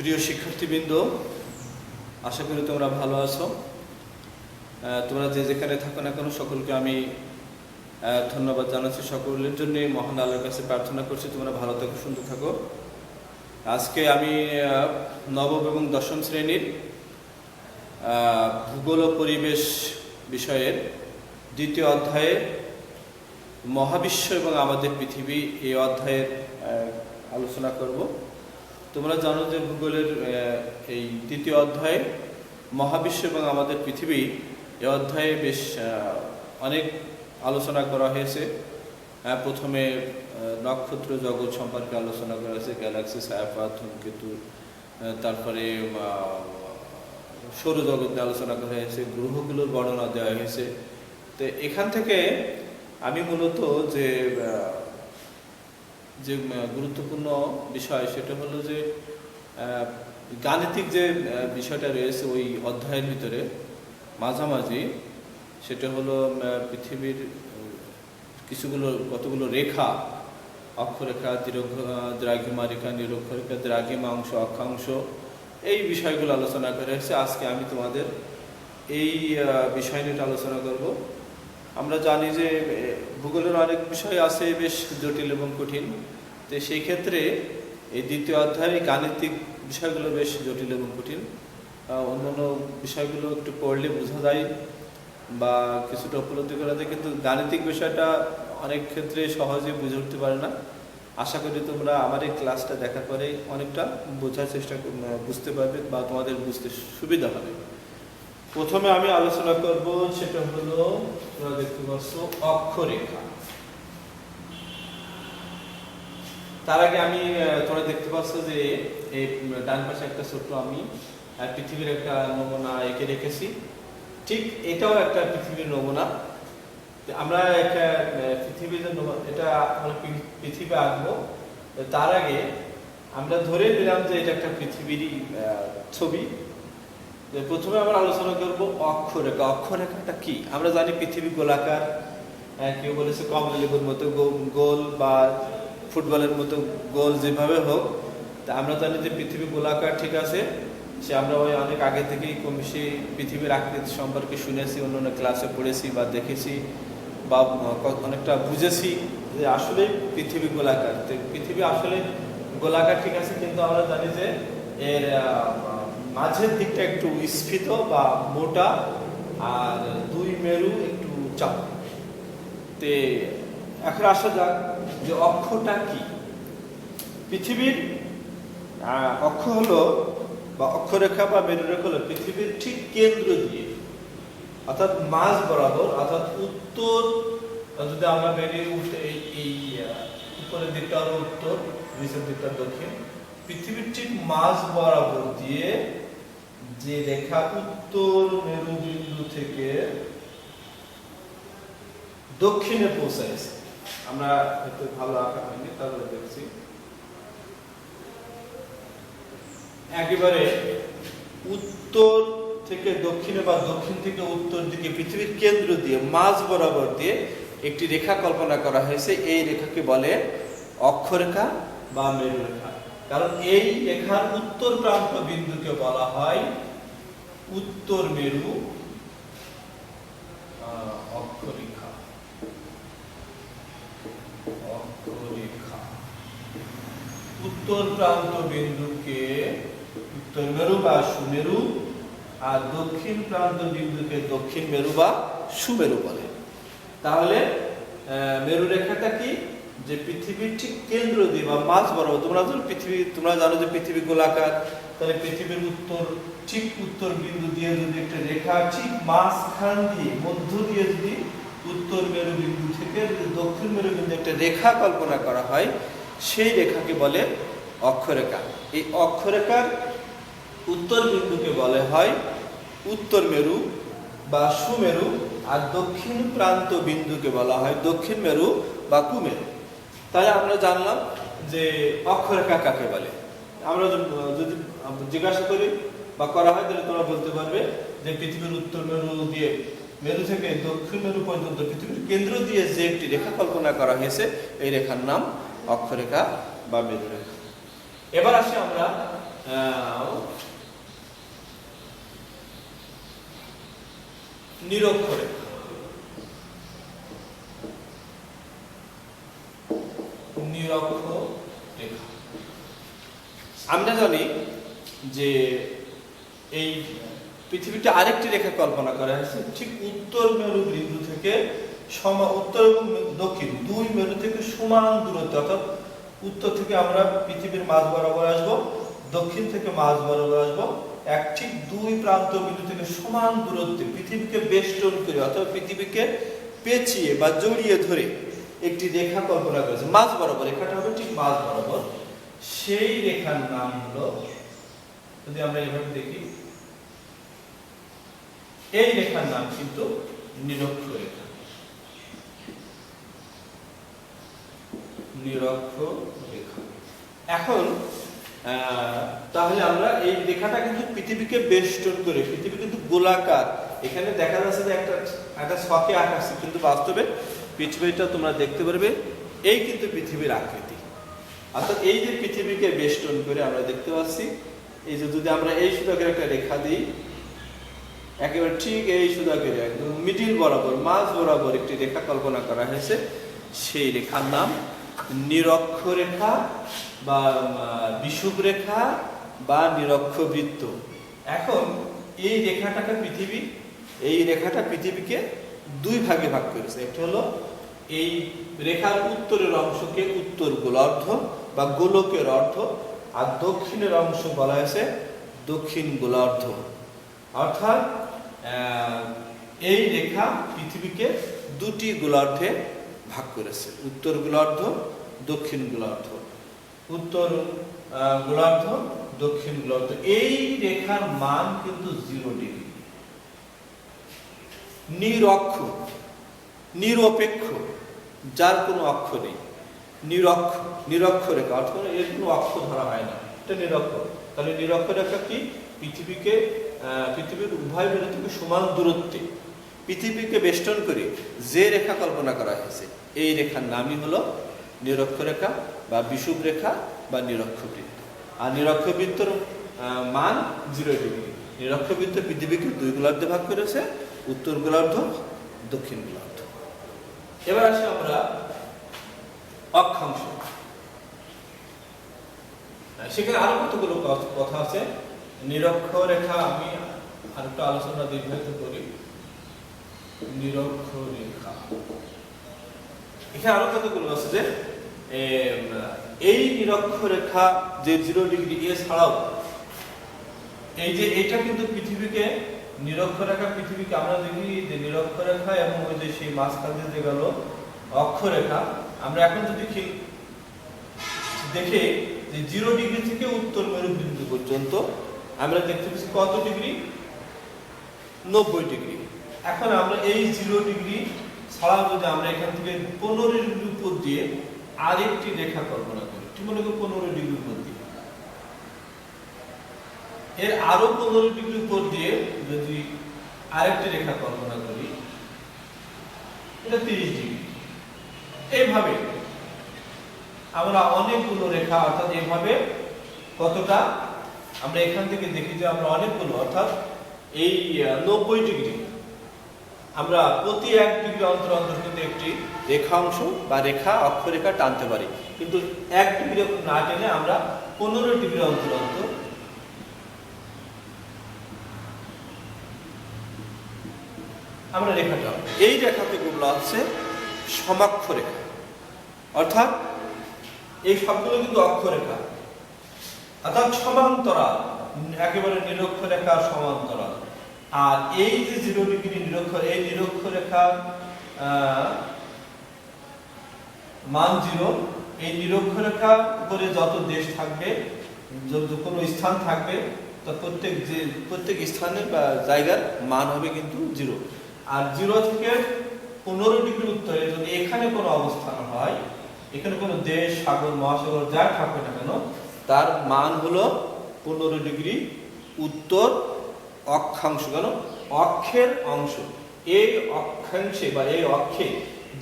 প্রিয় শিক্ষার্থীবৃন্দ, আশা করি তোমরা ভালো আছো। তোমরা যে যেখানে থাকো না কেন সকলকে আমি ধন্যবাদ জানাচ্ছি। সকলের জন্য মহান আল্লাহর কাছে প্রার্থনা করছি তোমরা ভালো থাকো, সুন্দর থাকো। আজকে আমি নবম এবং দশম শ্রেণীর ভূগোল ও পরিবেশ বিষয়ের দ্বিতীয় অধ্যায়ে মহাবিশ্ব এবং আমাদের পৃথিবী এই অধ্যায়ের আলোচনা করব। তোমরা জানো যে ভূগোলের এই দ্বিতীয় অধ্যায়ে মহাবিশ্ব এবং আমাদের পৃথিবী এই অধ্যায়ে বেশ অনেক আলোচনা করা হয়েছে। প্রথমে নক্ষত্র জগৎ সম্পর্কে আলোচনা করা হয়েছে, গ্যালাক্সি, ছায়াপথ, ধূমকেতু, তারপরে সৌরজগৎ নিয়ে আলোচনা করা হয়েছে, গ্রহগুলোর বর্ণনা দেওয়া হয়েছে। তো এখান থেকে আমি মূলত যে গুরুত্বপূর্ণ বিষয় সেটা হলো যে গাণিতিক যে বিষয়টা রয়েছে ওই অধ্যায়ের ভিতরে মাঝামাঝি, সেটা হলো পৃথিবীর কতগুলো রেখা, অক্ষরেখা, দ্রাঘিমা রেখা, নিরক্ষরেখা, দ্রাঘিমা অংশ, অক্ষাংশ, এই বিষয়গুলো আলোচনা করা হয়েছে। আজকে আমি তোমাদের এই বিষয় নিয়ে আলোচনা করব। আমরা জানি যে ভূগোলের অনেক বিষয় আছে বেশ জটিল এবং কঠিন, তো সেই ক্ষেত্রে এই দ্বিতীয় অধ্যায়ে গাণিতিক বিষয়গুলো বেশ জটিল এবং কঠিন। অন্যান্য বিষয়গুলো একটু পড়লে বোঝা যায় বা কিছুটা উপলব্ধি করা যায়, কিন্তু গাণিতিক বিষয়টা অনেক ক্ষেত্রে সহজে বুঝে উঠতে পারে না। আশা করি তোমরা আমার এই ক্লাসটা দেখার পরে অনেকটা বোঝার বুঝতে পারবে বা তোমাদের বুঝতে সুবিধা হবে। প্রথমে আমি আলোচনা করব সেটা হলো, তোমরা দেখতে পাচ্ছ অক্ষরেখা। তার আগে আমি তোমরা দেখতে পাচ্ছ যে এই ডান পাশে একটা ছোট্ট আমি পৃথিবীর একটা নমুনা এঁকে রেখেছি। ঠিক এটাও একটা পৃথিবীর নমুনা। আমরা একটা পৃথিবীর এটা পৃথিবী আঁকবো, তার আগে আমরা ধরে নিলাম যে এটা একটা পৃথিবীরই ছবি। প্রথমে আমরা আলোচনা করব অক্ষরেখা। অক্ষরেখাটা কি? আমরা জানি পৃথিবী গোলাকার, কেউ বলেছে কমলালেবুর মতো গোল বা ফুটবলের মতো গোল, যেভাবে হোক। তা আমরা জানি যে পৃথিবী গোলাকার, ঠিক আছে। সে আমরা ওই অনেক আগে থেকেই কম বেশি পৃথিবীর আকৃতি সম্পর্কে শুনেছি, অন্য ক্লাসে পড়েছি বা দেখেছি বা অনেকটা বুঝেছি যে আসলে পৃথিবী গোলাকার। তো পৃথিবী আসলে গোলাকার, ঠিক আছে, কিন্তু আমরা জানি যে এর মাঝের দিকটা একটু স্ফীত বা মোটা, আর দুই মেরু একটু চাপ। তে এখন আসা যাক যে অক্ষটা কি। পৃথিবীর অক্ষ হলো বা অক্ষরেখা বা মেরুরেখা হলো পৃথিবীর ঠিক কেন্দ্র দিয়ে, অর্থাৎ মাঝ বরাবর, অর্থাৎ উত্তর, যদি আমরা বেরিয়ে উঠে এই উপরের দিকটা হলো উত্তর, নিচের দিকটা দক্ষিণ, পৃথিবীর ঠিক মাঝ বরাবর দিয়ে যে রেখা উত্তর মেরু বিন্দু থেকে দক্ষিণে পৌঁছাইছে, আমরা একটু ভালো আঁকা হয়নি তাহলে দেখছি, একেবারে উত্তর থেকে দক্ষিণে বা দক্ষিণ থেকে উত্তর দিকে পৃথিবীর কেন্দ্র দিয়ে মাঝ বরাবর দিয়ে একটি রেখা কল্পনা করা হয়েছে। এই রেখাকে বলে অক্ষরেখা বা মেরুরেখা। কারণ এই রেখার উত্তর প্রান্ত বিন্দুকে বলা হয় উত্তর মেরু অক্ষরেখা। উত্তর প্রান্ত বিন্দুকে উত্তর মেরু বা সুমেরু, আর দক্ষিণ প্রান্ত বিন্দুকে দক্ষিণ মেরু বা সুমেরু বলে। তাহলে মেরু রেখাটা কি? যে পৃথিবীর ঠিক কেন্দ্র দিয়ে বা মাঝ বরাবর, তোমরা জানো যে পৃথিবী গোলাকার, তাহলে পৃথিবীর ঠিক উত্তর বিন্দু দিয়ে যদি একটা রেখা ঠিক মাঝখান দিয়ে মধ্য দিয়ে যদি উত্তর মেরু বিন্দু থেকে দক্ষিণ মেরু বিন্দু একটা রেখা কল্পনা করা হয়, সেই রেখাকে বলে অক্ষরেখা। এই অক্ষরেখার উত্তর বিন্দুকে বলে হয় উত্তর মেরু বা সুমেরু, আর দক্ষিণ প্রান্ত বিন্দুকে বলা হয় দক্ষিণ মেরু বা কুমেরু। তাহলে আমরা জানলাম যে অক্ষরেখা কাকে বলে। আমরা যদি জিজ্ঞাসা করি বা করা হয়, তাহলে তোমরা বলতে পারবে যে পৃথিবীর উত্তর মেরু দিয়ে, মেরু থেকে দক্ষিণ মেরু পর্যন্ত পৃথিবীর কেন্দ্র দিয়ে যে একটি রেখা কল্পনা করা হয়েছে, এই রেখার নাম অক্ষরেখা বা মেরুরেখা। এবার আসি আমরা নিরক্ষরেখা। নিরক্ষরেখা আমরা জানি যে এই পৃথিবীতে আরেকটি রেখা কল্পনা করা হয়েছে, ঠিক উত্তর মেরু বিন্দু থেকে উত্তর এবং দক্ষিণ দুই মেরু থেকে সমান দূরত্বে, অর্থাৎ উত্তর থেকে আমরা পৃথিবীর মাঝ বরাবর আসবো, দক্ষিণ থেকে মাঝ বরাবর আসবো, এক ঠিক দুই প্রান্ত বিন্দু থেকে সমান দূরত্বে পৃথিবীকে বেষ্টন করে অথবা পৃথিবীকে পেঁচিয়ে বা জড়িয়ে ধরে একটি রেখা কল্পনা করেছে মাঝ বরাবর। রেখাটা হবে ঠিক মাঝ বরাবর। সেই রেখার নাম হলো, যদি আমরা এভাবে দেখি, এই রেখার নাম কিন্তু নিরক্ষরেখা। নিরক্ষরেখা। এখন তাহলে আমরা এই রেখাটা কিন্তু পৃথিবীকে বেষ্টন করে, পৃথিবী কিন্তু গোলাকার, এখানে দেখা যাচ্ছে যে একটা ছকে আকাশ, কিন্তু বাস্তবে পৃথিবীটা তোমরা দেখতে পারবে এই কিন্তু পৃথিবীর আকৃতি। অর্থাৎ এই যে পৃথিবীকে বেষ্টন করে আমরা দেখতে পাচ্ছি, এই যে যদি আমরা এই সুদাকের একটা রেখা দিই, একেবারে ঠিক এই সুদাকের একদম মিডিল বরাবর মাঝ বরাবর একটি রেখা কল্পনা করা হয়েছে, সেই রেখার নাম নিরক্ষরেখা বা বিষুব রেখা বা নিরক্ষবৃত্ত। এখন এই রেখাটা পৃথিবীকে দুই ভাগে ভাগ করেছে। একটি হলো এই রেখার উত্তরের অংশকে উত্তর গোলার্ধ বা গোলকের অর্ধ, আর দক্ষিণের অংশ বলা হয়েছে দক্ষিণ গোলার্ধ। অর্থাৎ এই রেখা পৃথিবীকে দুটি গোলার্ধে ভাগ করেছে, উত্তর গোলার্ধ, দক্ষিণ গোলার্ধ। উত্তর গোলার্ধ, দক্ষিণ গোলার্ধ। এই রেখার মান কিন্তু 0 ডিগ্রি। নিরক্ষ, নিরপেক্ষ, যার কোনো অক্ষ নেই, নিরক্ষরেখা, অর্থাৎ এর কোনো অক্ষ ধরা হয় না, এটা নিরক্ষ। তাহলে নিরক্ষরেখা কি? পৃথিবীর উভয় মেরু থেকে সমান দূরত্বে পৃথিবীকে বেষ্টন করে যে রেখা কল্পনা করা হয়েছে, এই রেখার নামই হলো নিরক্ষরেখা বা বিষুব রেখা বা নিরক্ষবৃত্ত। আর নিরক্ষবৃত্তর মান 0 ডিগ্রি। নিরক্ষবৃত্ত পৃথিবীকে দুই গোলার্ধে ভাগ করেছে, উত্তর গোলার্ধ, দক্ষিণ গোলার্ধ। এবার আসি আমরা অক্ষাংশ। সেখানে আরো কতগুলো কথা আছে। নিরক্ষরেখা আমি আরেকটু আলোচনা দীর্ঘায়িত করি। নিরক্ষরেখা এখানে আরো কতগুলো আছে যে এই নিরক্ষরেখা যে 0 ডিগ্রি এছাড়াও এই যে এটা কিন্তু পৃথিবীকে নিরক্ষরেখা পৃথিবীকে আমরা দেখি যে নিরক্ষরেখা এবং ওই যে সেই মাঝখানে যে গেল অক্ষরেখা, আমরা এখন যদি দেখে যে 0 ডিগ্রি থেকে উত্তর মেরু বিন্দু পর্যন্ত আমরা দেখতে পাচ্ছি কত ডিগ্রি? 90 ডিগ্রি। এখন আমরা এই 0 ডিগ্রি ছাড়াও যদি আমরা এখান থেকে 15 ডিগ্রি উপর দিয়ে আরেকটি রেখা কল্পনা করি, ঠিক মনে করি 15 ডিগ্রি উপর দিয়ে, এর আরো 15 ডিগ্রি উপর দিয়ে যদি আরেকটি রেখা কল্পনা করি, এটা 30 ডিগ্রি। এইভাবে আমরা অনেকগুলো রেখা, অর্থাৎ এইভাবে কতটা আমরা এখান থেকে দেখি যে আমরা অনেকগুলো, অর্থাৎ এই 90 ডিগ্রি আমরা প্রতি 1 ডিগ্রি অন্তর অন্তর কিন্তু একটি রেখাংশ বা রেখা অক্ষরেখা টানতে পারি, কিন্তু 1 ডিগ্রি না টেনে আমরা 15 ডিগ্রি অন্তর অন্তর আমরা রেখাটা, এই রেখাকে বলা হচ্ছে সমাক্ষরেখা। অর্থাৎ এই সবগুলো কিন্তু অক্ষরেখা, অর্থাৎ সমান্তরাল, একেবারে নিরক্ষরেখার সমান্তরাল। আর এই যে 0 ডিগ্রি এই নিরক্ষরেখার মান 0, এই নিরক্ষরেখার উপরে যত দেশ থাকবে, যত কোনো স্থান থাকবে, তো প্রত্যেক স্থানের বা জায়গার মান হবে কিন্তু 0। আর 0 থেকে 15 ডিগ্রি উত্তরে যদি এখানে কোনো অবস্থান হয়, এখানে কোনো দেশ, সাগর, মহাসাগর যা থাকবে না কেন, তার মান হলো 15 ডিগ্রি উত্তর অক্ষাংশ। কেন? অক্ষের অংশ। এই অক্ষাংশে বা এই অক্ষে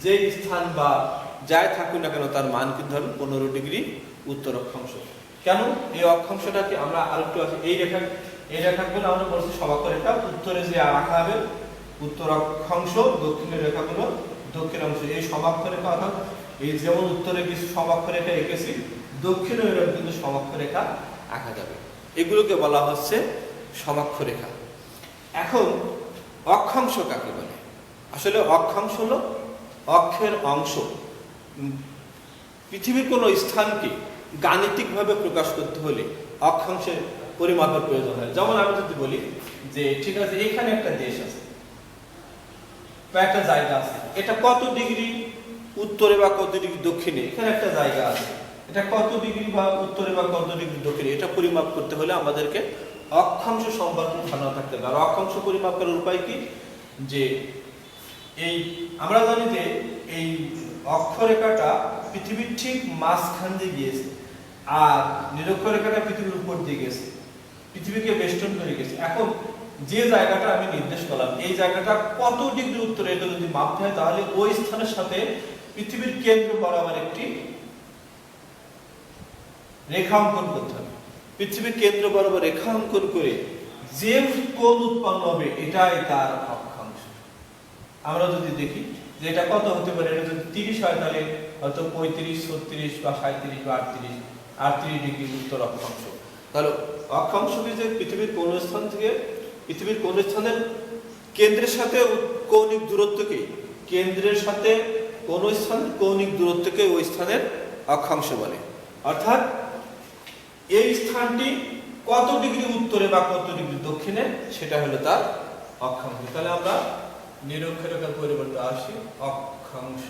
যে স্থান বা যাই থাকুক না কেন, তার মান কিন্তু হবে 15 ডিগ্রি উত্তর অক্ষাংশ। কেন এই অক্ষাংশটাকে আমরা আরেকটু আছে এই রেখাগুলো আমরা বলছি সমাক্ষর রেখা, উত্তরে যে রাখা হবে উত্তর অক্ষাংশ, দক্ষিণের রেখাগুলো দক্ষিণ অংশ। এই সমাক্ষর রেখা অর্থাৎ এই যেমন উত্তরে কিছু সমাক্ষর রেখা এঁকেছি, দক্ষিণে এরকম কিন্তু সমাক্ষর রেখা আঁকা যাবে। এগুলোকে বলা হচ্ছে সমাক্ষর রেখা। এখন অক্ষাংশ কাকে বলে? আসলে অক্ষাংশ হলো অক্ষের অংশ। পৃথিবীর কোনো স্থানকে গাণিতিকভাবে প্রকাশ করতে হলে অক্ষাংশের পরিমাপের প্রয়োজন হয়। যেমন আমি যদি বলি যে ঠিক আছে এখানে একটা দেশ আছে বা একটা জায়গা আছে, এটা কত ডিগ্রি উত্তরে বা কত ডিগ্রি দক্ষিণে, এখানে একটা জায়গা আছে, এটা কত ডিগ্রি বা উত্তরে বা কত ডিগ্রি দক্ষিণে, এটা পরিমাপ করতে হলে আমাদেরকে অক্ষাংশ সম্পর্কে ধারণা থাকতে হবে। আর অক্ষাংশ পরিমাপ করার উপায় কি? যে এই আমরা জানি যে এই অক্ষরেখাটা পৃথিবীর ঠিক মাঝখান দিয়ে গিয়েছে, আর নিরক্ষরেখাটা পৃথিবীর উপর দিয়ে গেছে, পৃথিবীকে বেষ্টন করে গেছে। এখন যে জায়গাটা আমি নির্দেশ করলাম, এই জায়গাটা কত ডিগ্রি উত্তরে এটা যদি মাপতে হয়, তাহলে ওই স্থানের সাথে পৃথিবীর কেন্দ্র বরাবর একটি রেখা অঙ্কন করতে হবে। পৃথিবীর কেন্দ্র বরাবর রেখা অঙ্কন করে যে কোণ উৎপন্ন হবে এটাই তার অক্ষাংশ। আমরা যদি দেখি যে এটা কত হতে পারে, এটা যদি 30 হয় তাহলে হয়তো 35, 36 বা 37 বা 38 ডিগ্রি উত্তর অক্ষাংশ। তাহলে অক্ষাংশকে যে পৃথিবীর কোন স্থান থেকে পৃথিবীর কোন স্থানের কেন্দ্রের সাথে কৌণিক দূরত্বকে, কেন্দ্রের সাথে কোন স্থান কৌণিক দূরত্বকে ওই স্থানের অক্ষাংশ বলে। অর্থাৎ এই স্থানটি কত ডিগ্রি উত্তরে বা কত ডিগ্রি দক্ষিণে, সেটা হলো তার অক্ষাংশ। তাহলে আমরা নিরক্ষরেখার পরিবর্তে আসি অক্ষাংশ।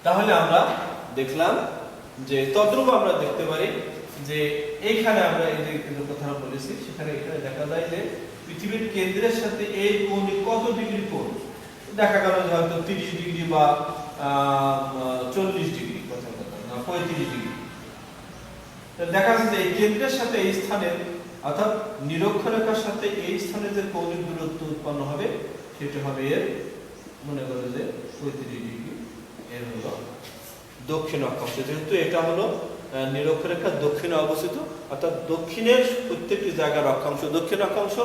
তাহলে আমরা দেখলাম যে তদ্রূপ আমরা দেখতে পারি যে এইখানে আমরা এই যে কথা বলেছি, সেখানে এখানে দেখা যায় যে পৃথিবীর কেন্দ্রের সাথে এই কোণে কত ডিগ্রি কোণ, দেখা গেল যে হয়তো 30 ডিগ্রি বা 40 ডিগ্রি, কথা 35 ডিগ্রি। দেখা যাচ্ছে যে এই কেন্দ্রের সাথে এই স্থানের অর্থাৎ নিরক্ষরেখার সাথে এই স্থানে যে কৌণিক দূরত্ব উৎপন্ন হবে সেটা হবে এর, মনে করো যে 35 ডিগ্রি, এর হলো দক্ষিণ অক্ষাংশ। যেহেতু এটা হলো নিরক্ষরেখার দক্ষিণে অবস্থিত, অর্থাৎ দক্ষিণের প্রত্যেকটি জায়গার অক্ষাংশ দক্ষিণ অক্ষাংশ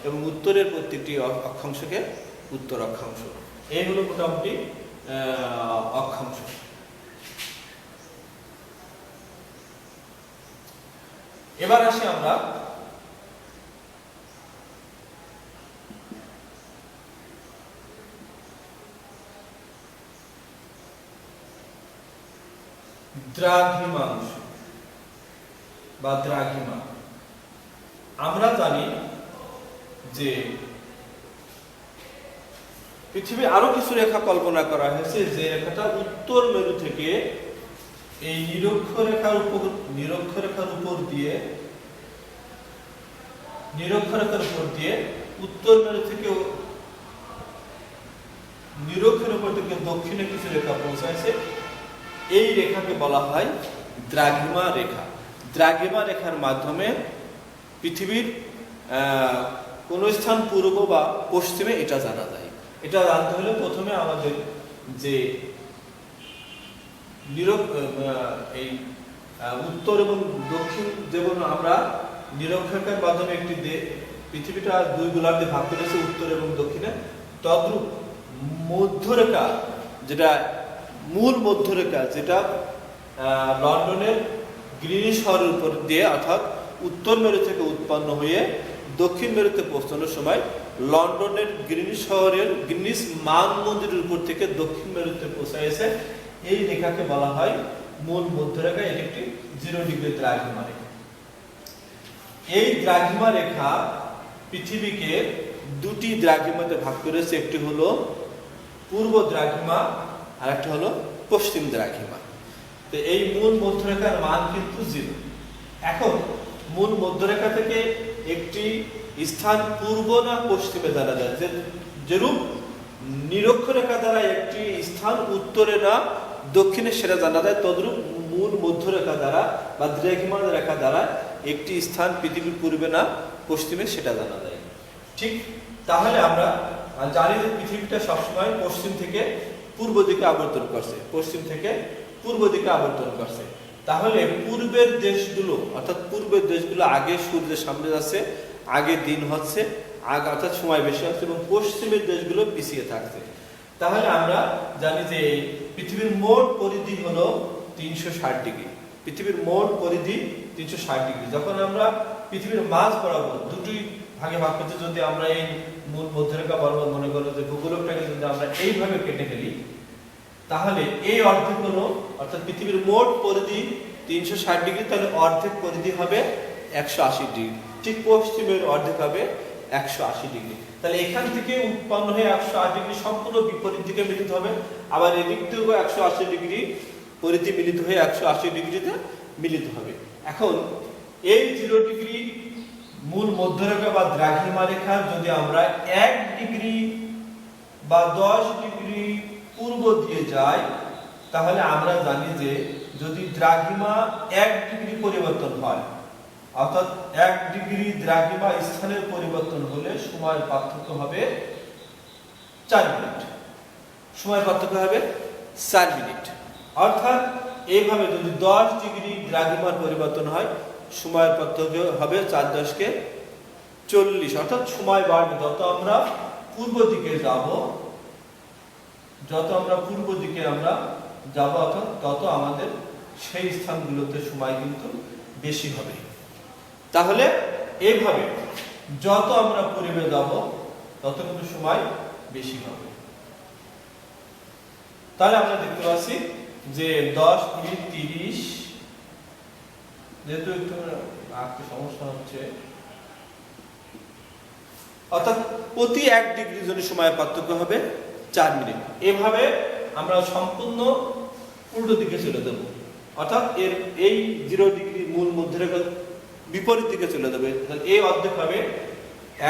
এবং উত্তরের প্রত্যেকটি অক্ষাংশকে উত্তর অক্ষাংশ। এই হলো মোটামুটি অক্ষাংশ। এবার আসি আমরা দ্রাঘিমাংশ বা দ্রাঘিমা। আমরা জানি যে পৃথিবী আরো কিছু রেখা কল্পনা করা হয়েছে, যে রেখাটা উত্তর মেরু থেকে এই নিরক্ষরেখার উপর দিয়ে উত্তর মেরু থেকে নিরক্ষের উপর থেকে দক্ষিণে কিছু রেখা পৌঁছাইছে। এই রেখাকে বলা হয় দ্রাঘিমা রেখা। দ্রাঘিমা রেখার মাধ্যমে পৃথিবীর কোন স্থান পূর্ব বা পশ্চিমে এটা জানা যায়। এটা জানতে হলে প্রথমে আমাদের যে এই উত্তর এবং দক্ষিণ, যেমন আমরা নিরক্ষরেখার মাধ্যমে একটি পৃথিবীটা দুই গোলার্ধে ভাগ করেছে উত্তর এবং দক্ষিণে, তদ্রূপ মধ্যরেখা, যেটা মূল মধ্যরেখা, যেটা লন্ডনের গ্রিনিচ শহরের উপর দিয়ে অর্থাৎ উত্তর মেরু থেকে উৎপন্ন হয়ে দক্ষিণ মেরুতে পৌঁছানোর সময় লন্ডনের গ্রিনিচ শহরের গ্রিনিচ মান মন্দিরের উপর থেকে দক্ষিণ মেরুতে পৌঁছাইছে। এই রেখাকে বলা হয় মূল মধ্যরেখা। এটি একটি 0 ডিগ্রি দ্রাঘিমা রেখা। এই দ্রাঘিমা রেখা পৃথিবীকে দুটি দ্রাঘিমাতে ভাগ করেছে, একটি হলো পূর্ব দ্রাঘিমা আর একটা হলো পশ্চিম দ্রাঘিমা। তো এই মূল মধ্যরেখার মান কিন্তু 0। এখন মূল মধ্যরেখা থেকে একটি স্থান পূর্ব না পশ্চিমে জানা যায়, যেরূপ নিরক্ষরেখা দ্বারা একটি স্থান উত্তরে না দক্ষিণে সেটা জানা যায়, তদ্রূপ মূল মধ্যরেখা দ্বারা বা দ্রাঘিমা রেখা দ্বারা একটি স্থান পৃথিবীর পূর্বে না পশ্চিমে সেটা জানা যায়। ঠিক তাহলে আমরা জানি যে পৃথিবীটা সবসময় পশ্চিম থেকে পূর্ব দিকে আবর্তন করছে, পশ্চিম থেকে পূর্ব দিকে আবর্তন করছে। তাহলে পূর্বের দেশগুলো অর্থাৎ পূর্বের দেশগুলো আগে সূর্যের সামনে যাচ্ছে, আগে দিন হচ্ছে, আগে অর্থাৎ সময় বেশি হচ্ছে, এবং পশ্চিমের দেশগুলো পিছিয়ে থাকছে। তাহলে আমরা জানি যে পৃথিবীর মোট পরিধি হলো 360 ডিগ্রি। পৃথিবীর মোট পরিধি 360 ডিগ্রি। যখন আমরা পৃথিবীর মাঝ বরাবর দুটি ভাগে ভাগ করতে যদি আমরা এই মূল মধ্যরেখা বরাবর মনে করো যে ভূগোলকটাকে যদি আমরা এইভাবে কেটে ফেলি, তাহলে এই অর্ধেক হলো অর্থাৎ পৃথিবীর মোট পরিধি 360 ডিগ্রি, তাহলে অর্ধেক পরিধি হবে 180 ডিগ্রি। ঠিক পশ্চিমের অর্ধেক হবে 180 ডিগ্রি। তাহলে এখান থেকে উৎপন্ন হয়ে 180 ডিগ্রি সম্পূর্ণ বিপরীত দিকে মিলিত হবে, আবার এদিক থেকেও 180 ডিগ্রি পরিধি মিলিত হয়ে 180 ডিগ্রিতে মিলিত হবে। এখন এই 0 ডিগ্রি মূল মধ্যরেখা বা দ্রাঘিমা রেখা যদি আমরা 1 ডিগ্রি বা 10 ডিগ্রি পূর্ব দিয়ে যাই, তাহলে আমরা জানি যে যদি দ্রাঘিমা 1 ডিগ্রি পরিবর্তন হয়, অর্থাৎ 1 ডিগ্রি দ্রাঘিমা স্থানের পরিবর্তন হলে সময়ের পার্থক্য হবে 4 মিনিট। সময়ের পার্থক্য হবে 4 মিনিট। অর্থাৎ এইভাবে যদি 10 ডিগ্রি দ্রাঘিমার পরিবর্তন হয়, সময়ের পার্থক্য হবে 4 × 10 = 40। অর্থাৎ সময় বাড়বে, যত আমরা পূর্ব দিকে যাব, অর্থাৎ তত আমাদের সেই স্থানগুলোতে সময় কিন্তু বেশি হবে। তাহলে এইভাবে যত আমরা পূর্বে যাব তত কিন্তু সময় বেশি হবে। তাহলে আমরা দেখতে পাচ্ছি যে 10 মিনিট 30, যেহেতু একটু আঁকতে সমস্যা হচ্ছে, অর্থাৎ প্রতি 1 ডিগ্রির জন্য সময় পার্থক্য হবে 4 মিনিট। এভাবে আমরা সম্পূর্ণ উল্টো দিকে চলে যাব, অর্থাৎ এই 0 ডিগ্রি মূল মধ্যরেখা বিপরীত দিকে চলে যাবে। তাহলে এই অর্ধেক হবে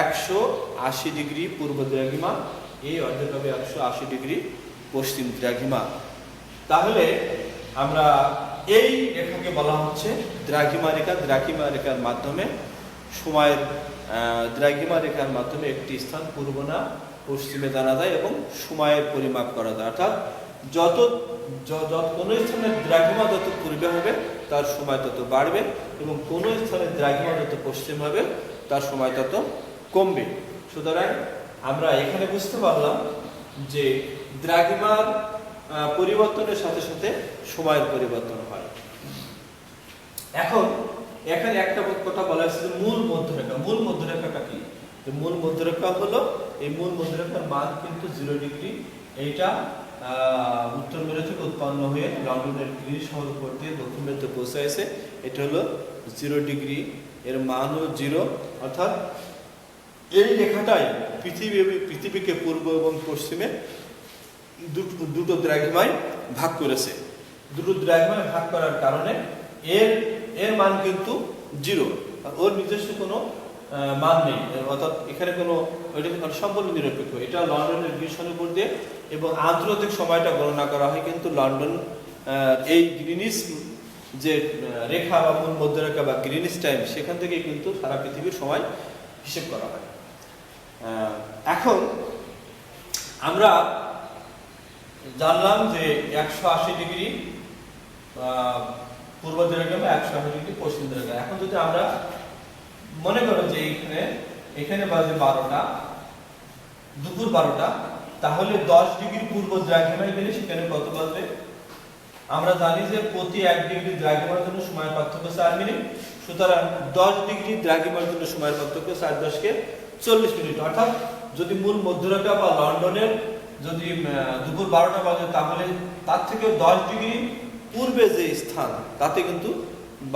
180 ডিগ্রি পূর্ব দ্রাঘিমা, এই অর্ধেক হবে 180 ডিগ্রি পশ্চিম দ্রাঘিমা। তাহলে আমরা এই রেখাকে বলা হচ্ছে দ্রাঘিমা রেখা। দ্রাঘিমা রেখার মাধ্যমে সময়ের দ্রাঘিমা রেখার মাধ্যমে একটি স্থান পূর্ব না পশ্চিমে জানা যায় এবং সময়ের পরিমাপ করা যায়। অর্থাৎ যত কোনো স্থানের দ্রাঘিমা যত পূর্বে হবে তার সময় তত বাড়বে, এবং কোনো স্থানের দ্রাঘিমা যত পশ্চিম হবে তার সময় তত কমবে। সুতরাং আমরা এখানে বুঝতে পারলাম যে দ্রাঘিমার পরিবর্তনের সাথে সাথে সময়ের পরিবর্তন হয়। এখন এখানে একটা কথা বলা হয়েছে যে মূল মধ্যরেখা। মূল মধ্যরেখাটা কি? মূল মধ্যরেখা হলো, এই মূল মধ্যরেখার মান কিন্তু 0 ডিগ্রি। এইটা উত্তর মেরু থেকে উৎপন্ন হয়ে লন্ডনের গ্রিনিচ শহর উপর দিয়ে দক্ষিণ মেরুতে পৌঁছাইছে। এটা হলো 0 ডিগ্রি, এর মানও 0। অর্থাৎ এই রেখাটাই পৃথিবীকে পূর্ব এবং পশ্চিমে দুটো দ্রাঘিমায় ভাগ করেছে। দুটো দ্রাঘিমায় ভাগ করার কারণে এর মান কিন্তু 0, ওর নিজস্ব কোনো মান নেই। অর্থাৎ এখানে কোনো সম্পূর্ণ নিরপেক্ষ। এটা লন্ডনের গ্রিনিচ শহরের উপর দিয়ে, এবং আন্তর্জাতিক সময়টা গণনা করা হয় কিন্তু লন্ডন এই গ্রিনিচ যে রেখা বা মূল মধ্যরেখা বা গ্রিনিচ টাইম, সেখান থেকে কিন্তু সারা পৃথিবীর সময় হিসেব করা হয়। এখন আমরা জানলাম যে 180 ডিগ্রি পূর্ব দ্রাঘিমা, 180 ডিগ্রি পশ্চিম দ্রাঘিমা। এখন যদি আমরা মনে করো যে এখানে বাজে 12টা, দুপুর 12টা, তাহলে 10 ডিগ্রি পূর্ব দ্রাঘিমায় গেলে সেখানে কত বাজবে? আমরা জানি যে প্রতি 1 ডিগ্রি দ্রাঘিমার জন্য সময় পার্থক্য 4 মিনিট। সুতরাং 10 ডিগ্রি দ্রাঘিমার জন্য সময় পার্থক্য 4 × 10 = 40 মিনিট। অর্থাৎ যদি মূল মধ্যরেখা বা লন্ডনের যদি দুপুর 12টা বাজে, তাহলে তার থেকে 10 ডিগ্রি পূর্বে যে স্থান তাতে কিন্তু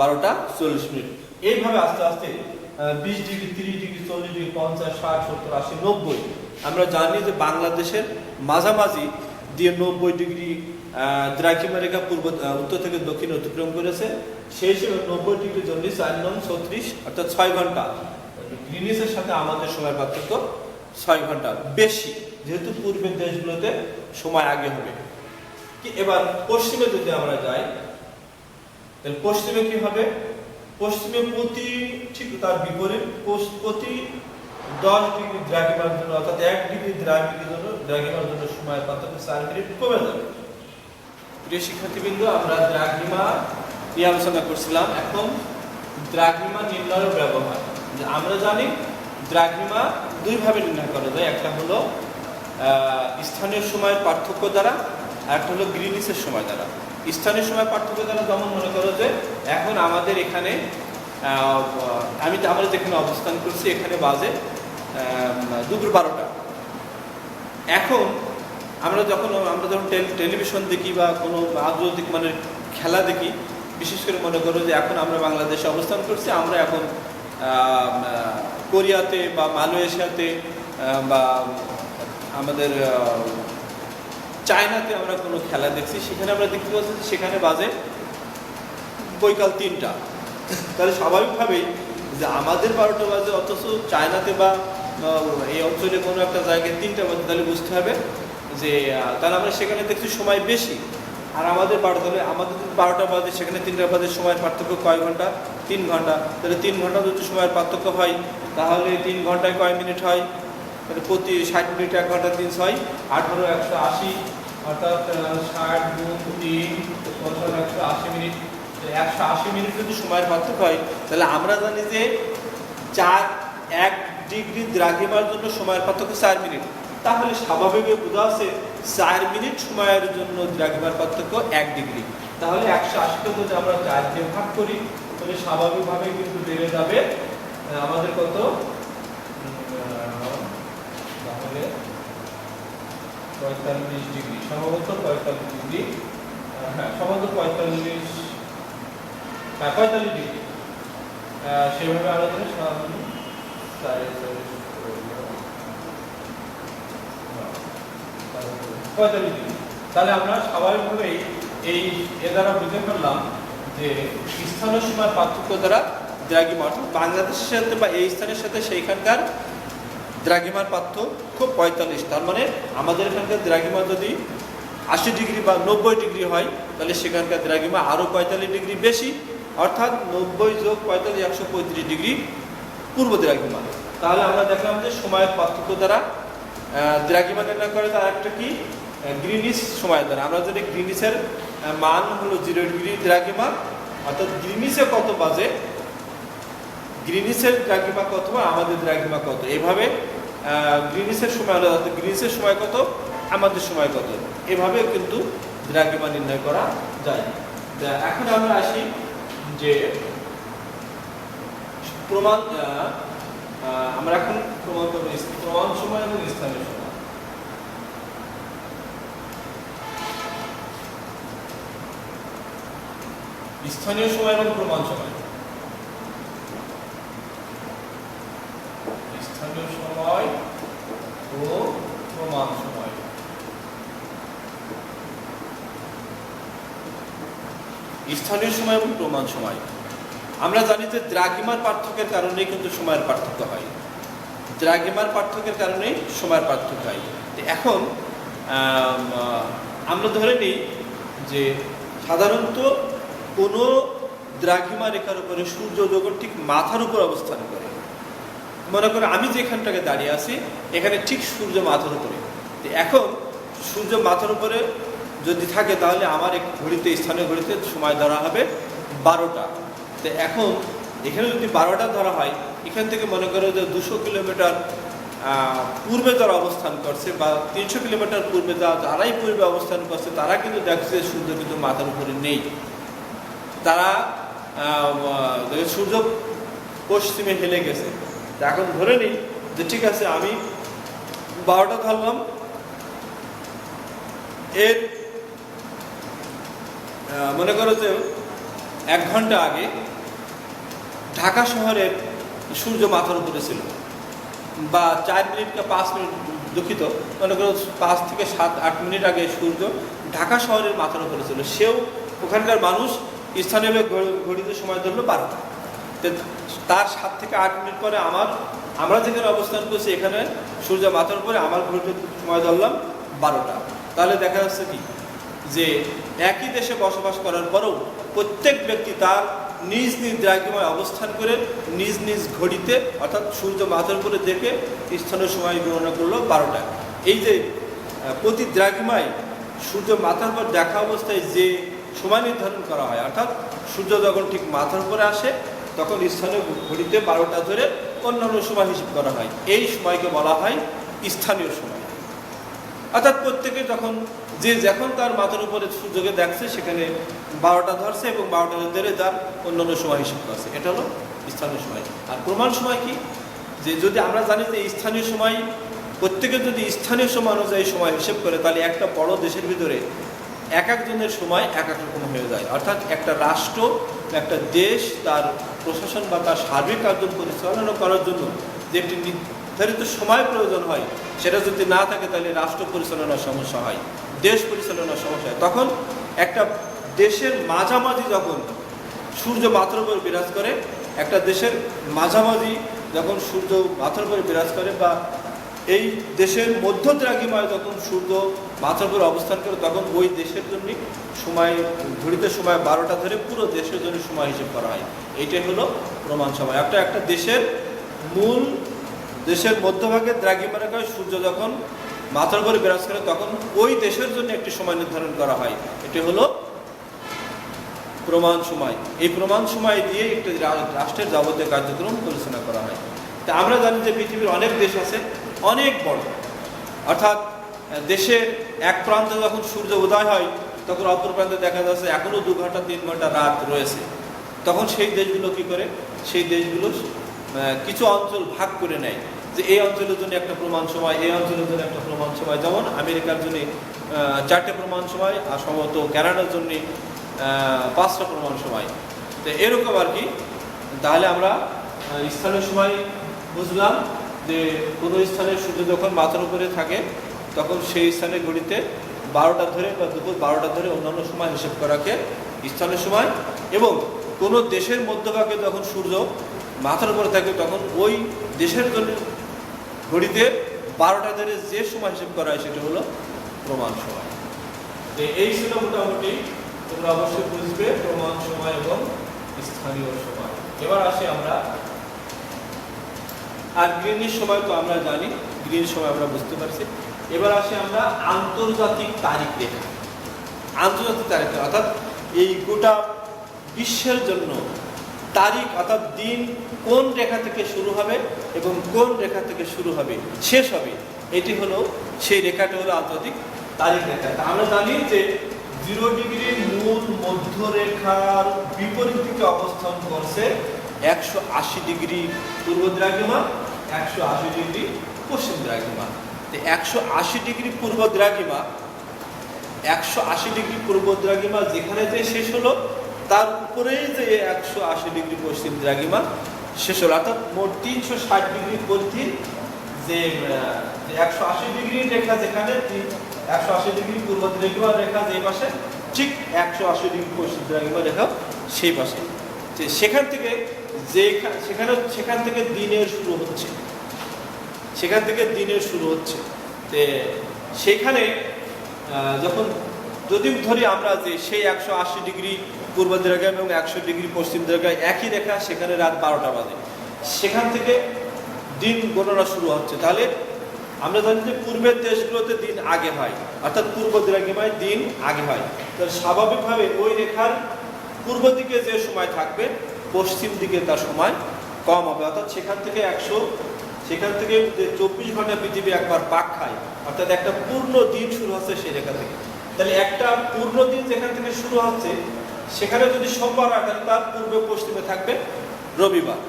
12টা 40 মিনিট। এইভাবে আস্তে আস্তে 20 ডিগ্রি, 30 ডিগ্রি, 40 ডিগ্রি, 50, 60, 70, 80, 90। আমরা জানি যে বাংলাদেশের মাঝামাঝি দিয়ে 90 ডিগ্রি দ্রাঘিমা রেখা উত্তর থেকে দক্ষিণ অতিক্রম করেছে। সেই হিসেবে 90 ডিগ্রির জন্য 4 × 36, অর্থাৎ 6 ঘন্টা। গ্রিনিচের সাথে আমাদের সময় পার্থক্য 6 ঘন্টা বেশি, যেহেতু পূর্বের দেশগুলোতে সময় আগে হবে। এবার পশ্চিমে যদি আমরা যাই, তাহলে পশ্চিমে কি হবে? পশ্চিমে ঠিক তার বিপরীত, প্রতি 10 ডিগ্রি দ্রাঘিমার জন্য অর্থাৎ 1 ডিগ্রি দ্রাঘিমার জন্য সময়ের পার্থক্য 4 মিনিট কমে যাবে। প্রিয় শিক্ষার্থীবৃন্দ, আমরা দ্রাঘিমা নিয়ে আলোচনা করছিলাম। এখন দ্রাঘিমা নির্ণয়ের ব্যবহার। আমরা জানি দ্রাঘিমা দুই ভাবে নির্ণয় করা যায়। একটা হলো স্থানীয় সময়ের পার্থক্য দ্বারা, আর একটা হলো গ্রিনিচের সময় দ্বারা। স্থানীয় সময় পার্থক্য দ্বারা যেমন মনে করো যে এখন আমাদের এখানে আমরা যেখানে অবস্থান করছি এখানে বাজে দুপুর 12টা। এখন আমরা যখন টেলিভিশন দেখি বা কোনো আন্তর্জাতিক মানের খেলা দেখি, বিশেষ করে মনে করো যে এখন আমরা বাংলাদেশে অবস্থান করছি, আমরা এখন কোরিয়াতে বা মালয়েশিয়াতে বা আমাদের চায়নাতে আমরা কোনো খেলা দেখছি, সেখানে আমরা দেখতে পাচ্ছি সেখানে বাজে বৈকাল 3টা। তাহলে স্বাভাবিকভাবেই যে আমাদের 12টা বাজে, অথচ চায়নাতে বা এই অঞ্চলে কোনো একটা জায়গায় 3টা বাজে, তাহলে বুঝতে হবে যে তাহলে আমরা সেখানে দেখছি সময় বেশি। আর আমাদের 12টা বাজে, সেখানে 3টা বাজে, সময়ের পার্থক্য কয় ঘন্টা? 3 ঘন্টা। তাহলে 3 ঘন্টা যদি সময়ের পার্থক্য হয়, তাহলে 3 ঘন্টায় কয় মিনিট হয়? তাহলে প্রতি 60 মিনিট 1 ঘন্টা 3 6 18 180, অর্থাৎ 60 গুণ 3 180 মিনিট। 180 মিনিট যদি সময়ের পার্থক্য হয়, তাহলে আমরা জানি যে 1 ডিগ্রি দ্রাঘিমার জন্য সময়ের পার্থক্য 4 মিনিট। তাহলে স্বাভাবিকভাবে বোঝা আছে 4 মিনিট সময়ের জন্য দ্রাঘিমার পার্থক্য 1 ডিগ্রি। তাহলে 180কে যদি আমরা 4 দিয়ে ভাগ করি, তাহলে স্বাভাবিকভাবে কিন্তু বেড়ে যাবে আমাদের কত? তাহলে 45 ডিগ্রি, সম্ভবত 45 ডিগ্রি, হ্যাঁ সম্ভবত 45 ডিগ্রি। সেভাবে আলোচনা 45 ডিগ্রি। তাহলে আমরা স্বাভাবিকভাবেই এ দ্বারা বুঝতে পারলাম যে স্থানীয় সময়ের পার্থক্য দ্বারা দ্রাঘিমা, অর্থাৎ বাংলাদেশের সাথে বা এই স্থানের সাথে সেইখানকার দ্রাঘিমার পার্থক্য 45। তার মানে আমাদের এখানকার দ্রাঘিমা যদি 80 ডিগ্রি বা 90 ডিগ্রি হয়, তাহলে সেখানকার দ্রাঘিমা আরও 45 ডিগ্রি বেশি, অর্থাৎ 90 যোগ 45 135 ডিগ্রি পূর্ব দ্রাঘিমা। তাহলে আমরা দেখলাম যে সময়ের পার্থক্য দ্বারা দ্রাঘিমা নির্ণয় করে। তার একটা কি? গ্রিনিচ সময়ের দ্বারা। আমরা যদি গ্রিনিচের মান হলো 0 ডিগ্রি দ্রাঘিমা, অর্থাৎ গ্রিনিচে কত বাজে, গ্রিনিচের দ্রাঘিমা কত বা আমাদের দ্রাঘিমা কত, এভাবে গ্রিনিচের সময় হলো গ্রিনিচের সময় কত, আমাদের সময় কত, এভাবে কিন্তু দ্রাঘিমা নির্ণয় করা যায়। এখন আমরা আসি যে প্রমাণ। আমরা এখন প্রমাণ করব প্রমাণ সময় এবং স্থানীয় সময়। স্থানীয় সময় এবং প্রমাণ সময়। স্থানীয় সময় ও প্রমাণ সময়। স্থানীয় সময় এবং প্রমাণ সময়। আমরা জানি যে দ্রাঘিমার পার্থক্যের কারণেই কিন্তু সময়ের পার্থক্য হয়। দ্রাঘিমার পার্থক্যের কারণেই সময়ের পার্থক্য হয়। এখন আমরা ধরে নিই যে সাধারণত কোনো দ্রাঘিমা রেখার উপরে সূর্য যখন ঠিক মাথার উপর অবস্থান করে, মনে করো আমি যেখানটাকে দাঁড়িয়ে আছি এখানে ঠিক সূর্য মাথার উপরে। এখন সূর্য মাথার উপরে যদি থাকে, তাহলে আমার এক ঘড়িতে, স্থানীয় ঘড়িতে সময় ধরা হবে 12টা। তো এখন এখানে যদি 12টা ধরা হয়, এখান থেকে মনে করো যে 200 কিলোমিটার পূর্বে যারা অবস্থান করছে বা 300 কিলোমিটার পূর্বে যারাই পূর্বে অবস্থান করছে, তারা কিন্তু দেখছে সূর্য কিন্তু মাথার উপরে নেই। তারা সূর্য পশ্চিমে হেলে গেছে। এখন ধরে নিই যে ঠিক আছে, আমি 12টা ধরলাম, এর মনে করো যে 1 ঘন্টা আগে ঢাকা শহরের সূর্য মাথার উপরে ছিল, বা 4 মিনিট বা 5 মিনিট, দুঃখিত, মনে করো 5 থেকে 7-8 মিনিট আগে সূর্য ঢাকা শহরের মাথার উপরে ছিল। সেও ওখানকার মানুষ স্থানীয়ভাবে ঘড়িতে সময় ধরলো 12টা। তার 7 থেকে 8 মিনিট পরে আমরা যেখানে অবস্থান করছি এখানে সূর্য মাথার উপরে, আমার ঘড়িতে সময় ধরলাম 12টা। তাহলে দেখা যাচ্ছে কি যে একই দেশে বসবাস করার পরেও প্রত্যেক ব্যক্তি তার নিজ নিজ দ্রাঘিমায় অবস্থান করে নিজ নিজ ঘড়িতে অর্থাৎ সূর্য মাথার উপরে দেখে স্থানীয় সময় গণনা করলো 12টা। এই যে প্রতি দ্রাঘিমায় সূর্য মাথার উপর দেখা অবস্থায় যে সময় নির্ধারণ করা হয়, অর্থাৎ সূর্য যখন ঠিক মাথার উপরে আসে তখন স্থানীয় ঘড়িতে 12টা ধরে অন্যান্য সময় হিসাব করা হয়। এই সময়কে বলা হয় স্থানীয় সময়। অর্থাৎ প্রত্যেকে যখন তার মাথার উপরে সূর্যকে দেখছে সেখানে 12টা ধরছে এবং 12টা ধরে তার অন্যান্য সময় হিসাব করছে, এটা হলো স্থানীয় সময়। আর প্রমাণ সময় কি, যে যদি আমরা জানি যে স্থানীয় সময় প্রত্যেকে যদি স্থানীয় সময় অনুযায়ী সময় হিসেব করে, তাহলে একটা বড় দেশের ভিতরে এক একজনের সময় এক এক রকম হয়ে যায়। অর্থাৎ একটা রাষ্ট্র, একটা দেশ তার প্রশাসন বা তার সার্বিক কার্য পরিচালনা করার জন্য যে একটি নির্ধারিত সময় প্রয়োজন হয়, সেটা যদি না থাকে তাহলে রাষ্ট্র পরিচালনার সমস্যা হয়, দেশ পরিচালনার সমস্যা হয়। তখন একটা দেশের মাঝামাঝি যখন সূর্য মাথার উপর বিরাজ করে, একটা দেশের মাঝামাঝি যখন সূর্য মাথার উপরে বিরাজ করে, বা এই দেশের মধ্য দ্রাঘিমায় যখন সূর্য মাথার উপর অবস্থান করে, তখন ওই দেশের জন্য সময় ঘড়িতে সময় 12টা ধরে পুরো দেশের জন্য সময় হিসেব করা হয়। এইটাই হলো প্রমাণ সময়। একটা দেশের মধ্যভাগে দ্রাঘিমা রেখায় সূর্য যখন মাথার উপরে বিরাজ করে, তখন ওই দেশের জন্য একটি সময় নির্ধারণ করা হয়। এটি হলো প্রমাণ সময়। এই প্রমাণ সময় দিয়ে একটি রাষ্ট্রের যাবতীয় কার্যক্রম পরিচালনা করা হয়। তা আমরা জানি যে পৃথিবীর অনেক দেশ আছে, অনেক বড়, অর্থাৎ দেশের এক প্রান্তে যখন সূর্য উদয় হয় তখন অপর প্রান্তে দেখা যাচ্ছে এখনও 2 ঘন্টা 3 ঘন্টা রাত রয়েছে। তখন সেই দেশগুলো কি করে, সেই দেশগুলো কিছু অঞ্চল ভাগ করে নেয়, যে এই অঞ্চলের জন্য একটা প্রমাণ সময়, এই অঞ্চলের জন্য একটা প্রমাণ সময়। যেমন আমেরিকার জন্য 4টে প্রমাণ সময়, আর সম্ভবত কানাডার জন্য 5টা প্রমাণ সময়। তো এরকম আর কি। তাহলে আমরা স্থানীয় সময় বুঝলাম যে কোনো স্থানে সূর্য যখন মাথার উপরে থাকে তখন সেই স্থানে ঘড়িতে 12টা ধরে বা দুপুর 12টা ধরে অন্যান্য সময় হিসেব করাকে স্থানীয় সময়। এবং কোনো দেশের মধ্যভাগে যখন সূর্য মাথার উপরে থাকে তখন ওই দেশের জন্য ঘড়িতে 12টা ধরে যে সময় হিসেব করা হয় সেটা হলো প্রমাণ সময়। এই ছিল মোটামুটি, তোমরা অবশ্যই বুঝবে প্রমাণ সময় এবং স্থানীয় সময়। এবার আসি আমরা, আর গ্রিনিচ সময় তো আমরা জানি, গ্রিনিচ সময় আমরা বুঝতে পারছি। এবার আসি আমরা আন্তর্জাতিক তারিখ রেখা। আন্তর্জাতিক তারিখ অর্থাৎ এই গোটা বিশ্বের জন্য তারিখ অর্থাৎ দিন কোন রেখা থেকে শুরু হবে এবং কোন রেখা থেকে শুরু হবে শেষ হবে, এটি হলো সেই রেখাটি হলো আন্তর্জাতিক তারিখ রেখা। আমরা জানি যে 0 ডিগ্রির মূল মধ্যরেখার বিপরীত দিকে অবস্থান করছে 180 ডিগ্রি পূর্ব দ্রাঘিমা, 180 ডিগ্রি পশ্চিম দ্রাঘিমা। 180 ডিগ্রি পূর্ব দ্রাঘিমা, 180 ডিগ্রি পূর্ব দ্রাঘিমা যেখানে যে শেষ হলো তার উপরেই যে 180 ডিগ্রি পশ্চিম দ্রাঘিমা শেষ হলো। অর্থাৎ মোট 360 ডিগ্রি পরিধির যে 180 ডিগ্রি রেখা যেখানে 180 ডিগ্রি পূর্ব দ্রাঘিমা রেখা যে পাশে, ঠিক 180 ডিগ্রি পশ্চিম দ্রাঘিমা রেখা সেই পাশে। সেখান থেকে দিনের শুরু হচ্ছে, সেখান থেকে দিনের শুরু হচ্ছে। সেখানে যখন যদি ধরি আমরা যে সেই 180 ডিগ্রি পূর্ব দ্রাঘিমা এবং 100 ডিগ্রি পশ্চিম দ্রাঘিমা একই রেখা, সেখানে রাত 12টা বাজে, সেখান থেকে দিন গণনা শুরু হচ্ছে। তাহলে আমরা জানি যে পূর্বের দেশগুলোতে দিন আগে হয়, অর্থাৎ পূর্ব দ্রাঘিমায় দিন আগে হয়। তাহলে স্বাভাবিকভাবে ওই রেখার পূর্ব দিকে যে সময় থাকবে পশ্চিম দিকে তার সময় কম হবে। অর্থাৎ সেখান থেকে 24 ঘন্টা পৃথিবী একবার পাক খায়, অর্থাৎ একটা পূর্ণ দিন শুরু হচ্ছে সেই রেখা থেকে। তাহলে একটা পূর্ণ দিন যেখান থেকে শুরু হচ্ছে সেখানে যদি সোমবার রাখেন তার পূর্বে পশ্চিমে থাকবে রবিবার,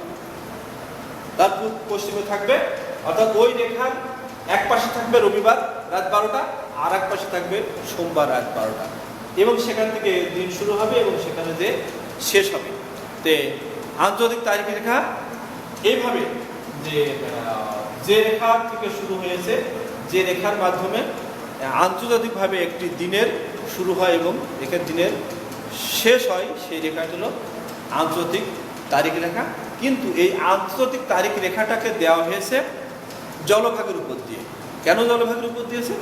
তার পশ্চিমে থাকবে, অর্থাৎ ওই রেখার এক পাশে থাকবে রবিবার রাত 12টা, আর এক পাশে থাকবে সোমবার রাত 12টা, এবং সেখান থেকে দিন শুরু হবে এবং সেখানে যে শেষ হবে। আন্তর্জাতিক তারিখ রেখা এইভাবে যে রেখা থেকে শুরু হয়েছে, যে রেখার মাধ্যমে আন্তর্জাতিকভাবে একটি দিনের শুরু হয় এবং এখানে দিনের শেষ হয়, সেই রেখাটি হলো আন্তর্জাতিক তারিখ রেখা। কিন্তু এই আন্তর্জাতিক তারিখ রেখাটাকে দেওয়া হয়েছে জলভাগের উপর দিয়ে। কেন জলভাগের উপর দিয়েছে?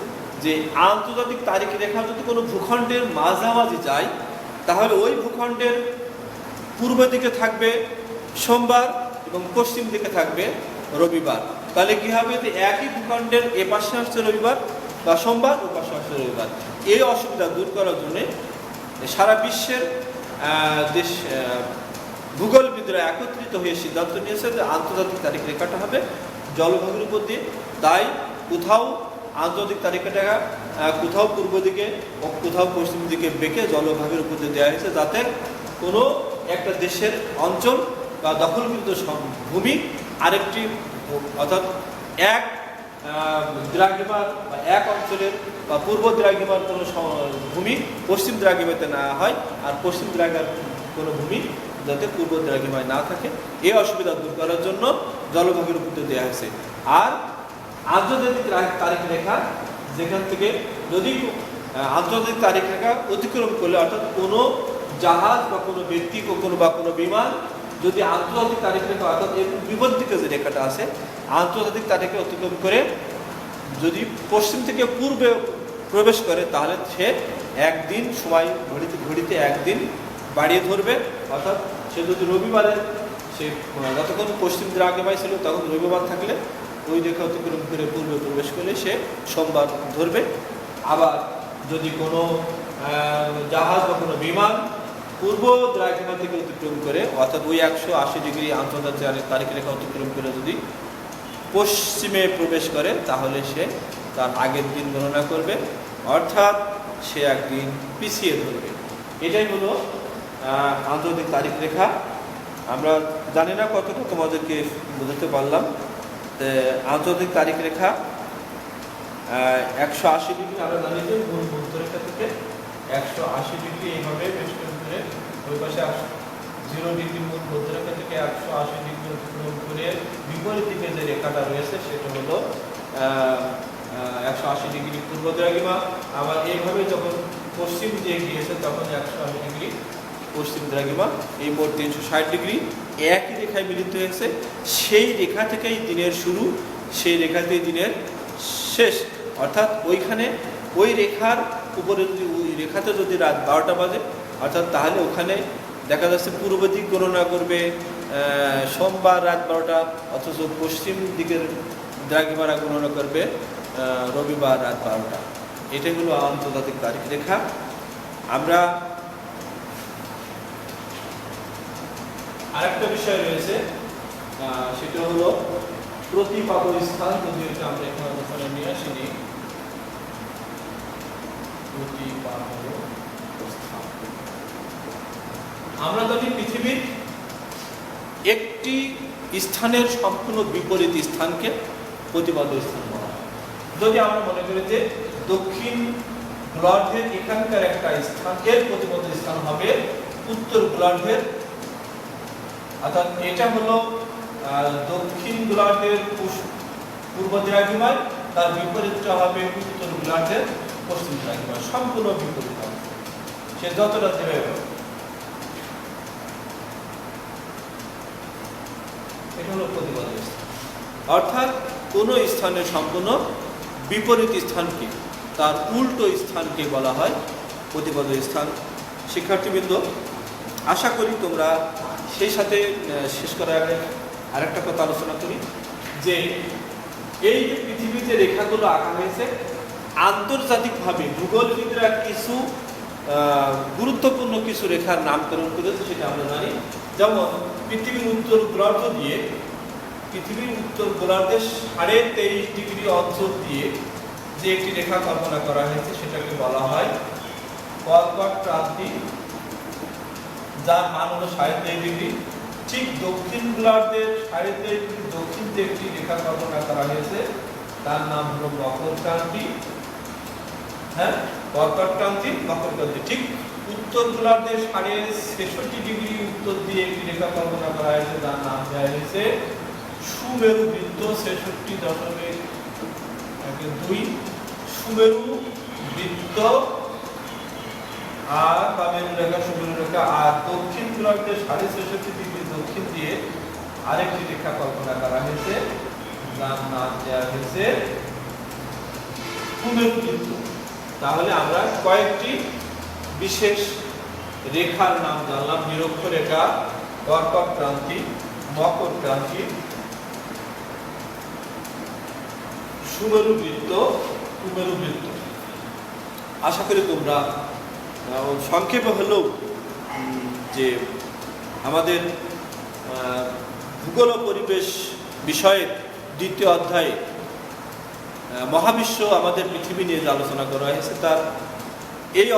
যে আন্তর্জাতিক তারিখ রেখা যদি কোনো ভূখণ্ডের মাঝামাঝি যায় তাহলে ওই ভূখণ্ডের পূর্ব দিকে থাকবে সোমবার এবং পশ্চিম দিকে থাকবে রবিবার। তাহলে কি হবে, যে একই ভূখণ্ডের এ পাশে আসছে রবিবার বা সোমবার, ও পাশে আসছে রবিবার। এই অসুবিধা দূর করার জন্য সারা বিশ্বের দেশ ভূগোলবিদরা একত্রিত হয়ে সিদ্ধান্ত নিয়েছে যে আন্তর্জাতিক তারিখ রেখাটা হবে জলভাগের উপর দিয়ে। তাই কোথাও আন্তর্জাতিক তারিখ রেখা কোথাও পূর্ব দিকে ও কোথাও পশ্চিম দিকে বেঁকে জলভাগের উপর দিয়ে দেওয়া হয়েছে, যাতে কোনো একটা দেশের অঞ্চল বা দখলকৃত ভূমি আরেকটি অর্থাৎ এক দ্রাঘিমার বা এক অঞ্চলের বা পূর্ব দ্রাঘিমার কোনো ভূমি পশ্চিম দ্রাঘিমাতে না হয়, আর পশ্চিম দ্রাঘিমার কোনো ভূমি যাতে পূর্ব দ্রাঘিমায় না থাকে। এই অসুবিধা দূর করার জন্য জলভাগের উপর দেওয়া হয়েছে। আর আন্তর্জাতিক তারিখ রেখা যেখান থেকে যদি আন্তর্জাতিক তারিখ রেখা অতিক্রম করলে, অর্থাৎ কোনো জাহাজ বা কোনো ব্যক্তি বা কোনো বিমান যদি আন্তর্জাতিক তারিখ রেখা অর্থাৎ এর বিপদ দিকে যে রেখাটা আছে আন্তর্জাতিক তারিখে অতিক্রম করে যদি পশ্চিম থেকে পূর্বে প্রবেশ করে, তাহলে সে একদিন সময় ঘড়িতে একদিন বাড়িয়ে ধরবে। অর্থাৎ সে যদি রবিবারে সে যতক্ষণ পশ্চিম দ্রাঘিমায় ছিল তখন রবিবার থাকলে ওই রেখা অতিক্রম করে পূর্বে প্রবেশ করলে সে সোমবার ধরবে। আবার যদি কোনো জাহাজ বা কোনো বিমান পূর্ব দ্রাঘিমা থেকে অতিক্রম করে, অর্থাৎ ওই 180 ডিগ্রি আন্তর্জাতিক তারিখ রেখা অতিক্রম করে যদি পশ্চিমে প্রবেশ করে, তাহলে সে তার আগের দিন গণনা করবে, অর্থাৎ সে একদিন পিছিয়ে ধরবে। এটাই হলো আন্তর্জাতিক তারিখ রেখা। আমরা জানি না কতটা তোমাদেরকে বোঝাতে পারলাম। আন্তর্জাতিক তারিখ রেখা 180 ডিগ্রি, আমরা জানি যে মূল মধ্যরেখা থেকে 180 ডিগ্রি এইভাবে বেশ করে ওই পাশে 0 ডিগ্রি মূল মধ্যরেখা থেকে 180 ডিগ্রি অতিক্রম করে বিপরীত দিকে যে রেখাটা রয়েছে সেটা হলো 180 ডিগ্রি পূর্ব দ্রাঘিমা। আবার এইভাবে যখন পশ্চিম দিয়ে গিয়েছে তখন 180 ডিগ্রি পশ্চিম দ্রাঘিমা। এই মোট 360 ডিগ্রি একই রেখায় মিলিত হয়েছে। সেই রেখা থেকেই দিনের শুরু, সেই রেখাতেই দিনের শেষ। অর্থাৎ ওইখানে ওই রেখার উপরে যদি ওই রেখাতে যদি রাত 12টা বাজে, অর্থাৎ তাহলে ওখানে দেখা যাচ্ছে পূর্ব দিক গণনা করবে সোমবার রাত 12টা, অথচ পশ্চিম দিকের দ্রাঘিমারা গণনা করবে রবিবার রাত 12টা। এটাই হলো আন্তর্জাতিক তারিখ রেখা। আমরা আরেকটা বিষয় রয়েছে, সেটা হলো প্রতিপাদ্য স্থান। যদি এটা আমরা এখানে নিয়ে আসিনি, প্রতিপাদ্য স্থান। আমরা জানি পৃথিবীর একটি স্থানের সম্পূর্ণ বিপরীত স্থানকে প্রতিপাদ্য স্থান বলা হয়। যদি আমরা মনে করি যে দক্ষিণ গোলার্ধের এখানকার একটা স্থান, এর প্রতিপাদ্য স্থান হবে উত্তর গোলার্ধের, অর্থাৎ এটা হলো দক্ষিণ গোলার্ধের পূর্ব দ্রাঘিমায়, তার বিপরীতটা হবে উত্তর গোলার্ধের পশ্চিম দ্রাঘিমায়, সম্পূর্ণ বিপরীত হবে। সে যতটা দেবে, এটা হলো প্রতিপাদ্য স্থান। অর্থাৎ কোন স্থানের সম্পূর্ণ বিপরীত স্থানকে, তার উল্টো স্থানকে বলা হয় প্রতিপাদ্য স্থান। শিক্ষার্থীবৃন্দ, আশা করি তোমরা সেই সাথে শেষ করার আগে আরেকটা কথা আলোচনা করি যে এই যে পৃথিবীতে রেখাগুলো আঁকা হয়েছে, আন্তর্জাতিকভাবে ভূগোলবিদরা কিছু গুরুত্বপূর্ণ কিছু রেখার নামকরণ করেছে, সেটা আমরা জানি। যেমন পৃথিবীর উত্তর গোলার্ধ দিয়ে, পৃথিবীর উত্তর গোলার্ধের 23.5 ডিগ্রি অঞ্চল দিয়ে যে একটি রেখা কল্পনা করা হয়েছে সেটাকে বলা হয় কর্কট ক্রান্তি, যার মান হলো 23.5 ডিগ্রি। ঠিক দক্ষিণ গোলার্ধের 23.5 ডিগ্রি দক্ষিণ দিয়ে একটি রেখা কল্পনা করা হয়েছে, তার নাম হলো মকর ক্রান্তি। হ্যাঁ, কর্কট ক্রান্তি, মকর ক্রান্তি। ঠিক উত্তর গোলার্ধের 66.5 ডিগ্রি উত্তর দিয়ে একটি রেখা কল্পনা করা হয়েছে, তার নাম দেওয়া হয়েছে সুমেরু বৃত্ত, 66.2 সুমেরু বৃত্ত। আর বামের রেখা সুমেরু রেখা। আর দক্ষিণ গোলার্ধের 66.5 ডিগ্রি দক্ষিণ দিয়ে আরেকটি রেখা কল্পনা করা হয়েছে, যার নাম দেওয়া হয়েছে সুমেরু বৃত্ত। তাহলে আমরা কয়েকটি বিশেষ রেখার নাম জানলাম, নিরক্ষরেখা, কর্কট ক্রান্তি, মকর ক্রান্তি, সুমেরু বৃত্ত, কুমেরু বৃত্ত। আশা করি তোমরা সংক্ষেপে হলেও যে আমাদের ভূগোল ও পরিবেশ বিষয়ের দ্বিতীয় অধ্যায়ে মহাবিশ্ব আমাদের পৃথিবী নিয়ে যে আলোচনা করা হয়েছে তার এই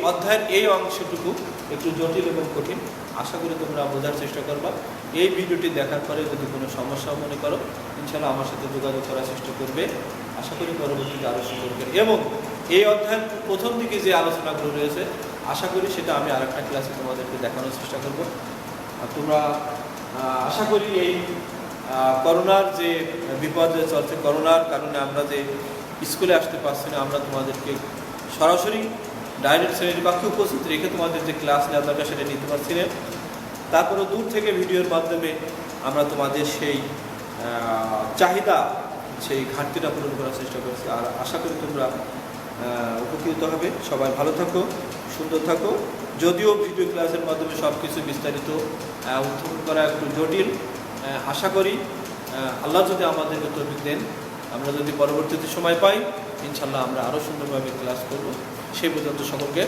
অধ্যায়ের এই অংশটুকু একটু জটিল এবং কঠিন। আশা করি তোমরা বোঝার চেষ্টা করবা। এই ভিডিওটি দেখার পরে যদি কোনো সমস্যা মনে করো ইনশাআল্লাহ আমার সাথে যোগাযোগ করার চেষ্টা করবে। আশা করি পরবর্তীতে আলোচনা করবে। এবং এই অধ্যায়ের প্রথম দিকে যে আলোচনাগুলো রয়েছে আশা করি সেটা আমি আরেকটা ক্লাসে তোমাদেরকে দেখানোর চেষ্টা করব। আর তোমরা আশা করি এই করোনার যে বিপদ চলছে, করোনার কারণে আমরা যে স্কুলে আসতে পারছি না, আমরা তোমাদেরকে সরাসরি ডাইরেক্ট শ্রেণীর কক্ষে উপস্থিত রেখে তোমাদের যে ক্লাস নেওয়া দরকার সেটা নিতে পারছি না। তারপরেও দূর থেকে ভিডিওর মাধ্যমে আমরা তোমাদের সেই চাহিদা, সেই ঘাটতিটা পূরণ করার চেষ্টা করছি। আর আশা করি তোমরা উপকৃত হবে। সবাই ভালো থাকো, সুন্দর থাকো। যদিও ভিডিও ক্লাসের মাধ্যমে সব কিছু বিস্তারিত উত্থাপন করা একটু জটিল, আশা করি আল্লাহ যদি আমাদেরকে তৌফিক দেন, আমরা যদি পরবর্তীতে সময় পাই ইনশাআল্লাহ আমরা আরও সুন্দরভাবে ক্লাস করব। সেই পর্যন্ত সকলকে